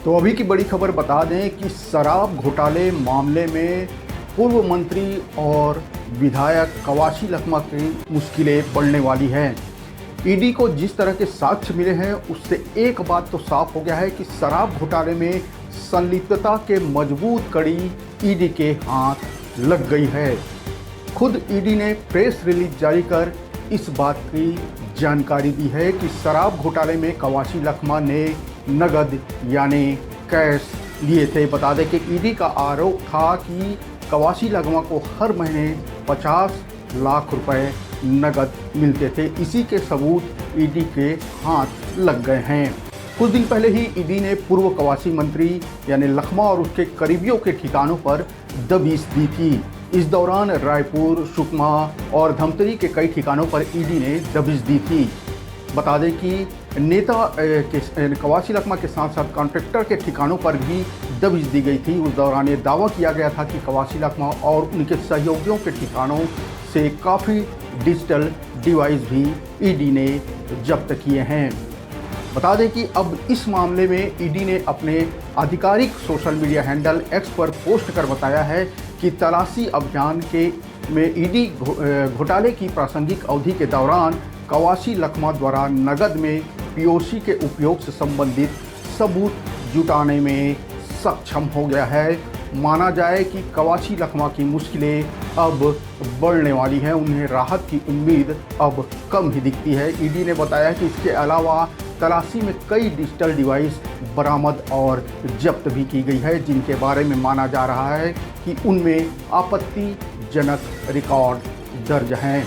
तो अभी की बड़ी खबर बता दें कि शराब घोटाले मामले में पूर्व मंत्री और विधायक कवासी लखमा की मुश्किलें बढ़ने वाली हैं। ईडी को जिस तरह के साक्ष्य मिले हैं उससे एक बात तो साफ हो गया है कि शराब घोटाले में संलिप्तता के मजबूत कड़ी ईडी के हाथ लग गई है। खुद ईडी ने प्रेस रिलीज जारी कर इस बात की जानकारी दी है कि शराब घोटाले में कवासी लखमा ने नगद यानी कैश लिए थे। बता दें कि ईडी का आरोप था कि कवासी लखमा को हर महीने 50 लाख रुपए नगद मिलते थे। इसी के सबूत ईडी के हाथ लग गए हैं। कुछ दिन पहले ही ईडी ने पूर्व कवासी मंत्री यानी लखमा और उसके करीबियों के ठिकानों पर दबिश दी थी। इस दौरान रायपुर, सुकमा और धमतरी के कई ठिकानों पर ईडी ने दबिश दी थी। बता दें कि नेता के कवासी लखमा के साथ साथ कॉन्ट्रैक्टर के ठिकानों पर भी दबिश दी गई थी। उस दौरान ये दावा किया गया था कि कवासी लखमा और उनके सहयोगियों के ठिकानों से काफ़ी डिजिटल डिवाइस भी ईडी ने जब्त किए हैं। बता दें कि अब इस मामले में ईडी ने अपने आधिकारिक सोशल मीडिया हैंडल एक्स पर पोस्ट कर बताया है कि तलाशी अभियान में ईडी घोटाले की प्रासंगिक अवधि के दौरान कवासी लखमा द्वारा नगद में पीओसी के उपयोग से संबंधित सबूत जुटाने में सक्षम हो गया है। माना जाए कि कवासी लखमा की मुश्किलें अब बढ़ने वाली हैं। उन्हें राहत की उम्मीद अब कम ही दिखती है। ईडी ने बताया कि इसके अलावा तलाशी में कई डिजिटल डिवाइस बरामद और जब्त भी की गई है, जिनके बारे में माना जा रहा है कि उनमें आपत्तिजनक रिकॉर्ड दर्ज हैं।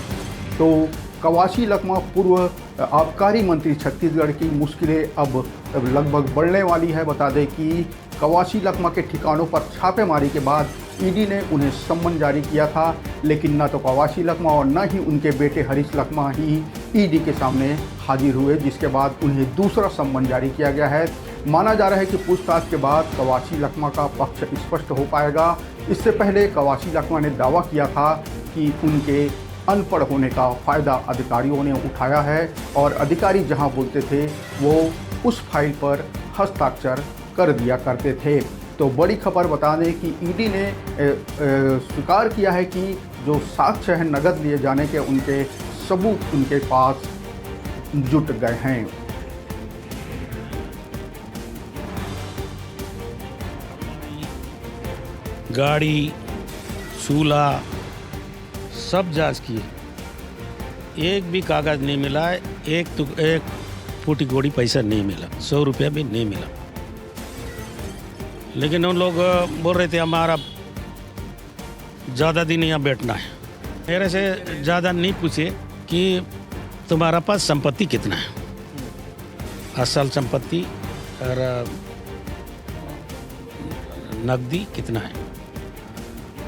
तो कवासी लखमा पूर्व आबकारी मंत्री छत्तीसगढ़ की मुश्किलें अब लगभग बढ़ने वाली है। बता दें कि कवासी लखमा के ठिकानों पर छापेमारी के बाद ईडी ने उन्हें सम्मन जारी किया था, लेकिन न तो कवासी लखमा और न ही उनके बेटे हरीश लखमा ही ईडी के सामने हाजिर हुए, जिसके बाद उन्हें दूसरा सम्मन जारी किया गया है। माना जा रहा है कि पूछताछ के बाद कवासी लखमा का पक्ष स्पष्ट हो पाएगा। इससे पहले कवासी लखमा ने दावा किया था कि उनके अनपढ़ होने का फ़ायदा अधिकारियों ने उठाया है और अधिकारी जहां बोलते थे वो उस फाइल पर हस्ताक्षर कर दिया करते थे। तो बड़ी खबर बता दें कि ईडी ने स्वीकार किया है कि जो साक्ष्य है नगद लिए जाने के, उनके सबूत उनके पास जुट गए हैं। गाड़ी, चूल्हा सब जांच किए, एक भी कागज़ नहीं मिला। एक फूटी गोड़ी पैसा नहीं मिला, 100 रुपया भी नहीं मिला। लेकिन उन लोग बोल रहे थे हमारा ज़्यादा दिन यहाँ बैठना है। मेरे से ज़्यादा नहीं पूछे कि तुम्हारा पास संपत्ति कितना है, असल संपत्ति और नकदी कितना है।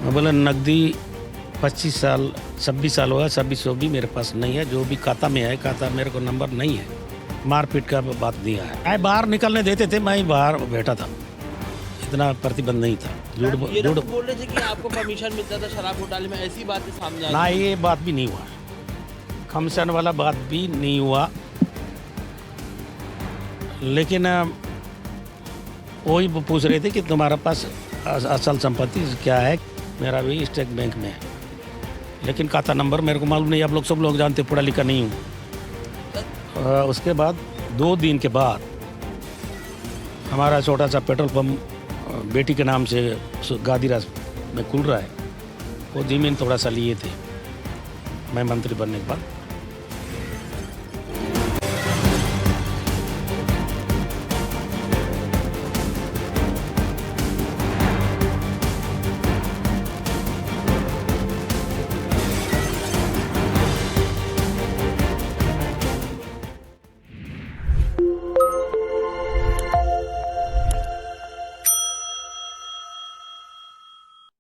मैं बोला नकदी 25 साल 26 साल हुआ, 2600 भी मेरे पास नहीं है। जो भी खाता में है, खाता मेरे को नंबर नहीं है। मारपीट का बात दिया है। मैं बाहर निकलने देते थे, मैं बाहर बैठा था, इतना प्रतिबंध नहीं था। झूठ बोल रहे थे कि आपको परमिशन मिलता था शराब घोटाले में, ऐसी बातें सामने आई? ना, ये बात भी नहीं हुआ, खमसन वाला बात भी नहीं हुआ। लेकिन वही पूछ रहे थे कि तुम्हारा पास असल संपत्ति क्या है। मेरा भी स्टेट बैंक में है, लेकिन खाता नंबर मेरे को मालूम नहीं। आप लोग सब लोग जानते, पढ़ा लिखा नहीं हूँ। उसके बाद 2 दिन के बाद हमारा छोटा सा पेट्रोल पंप बेटी के नाम से गादीराज में खुल रहा है। वो ज़मीन थोड़ा सा लिए थे मैं मंत्री बनने के बाद।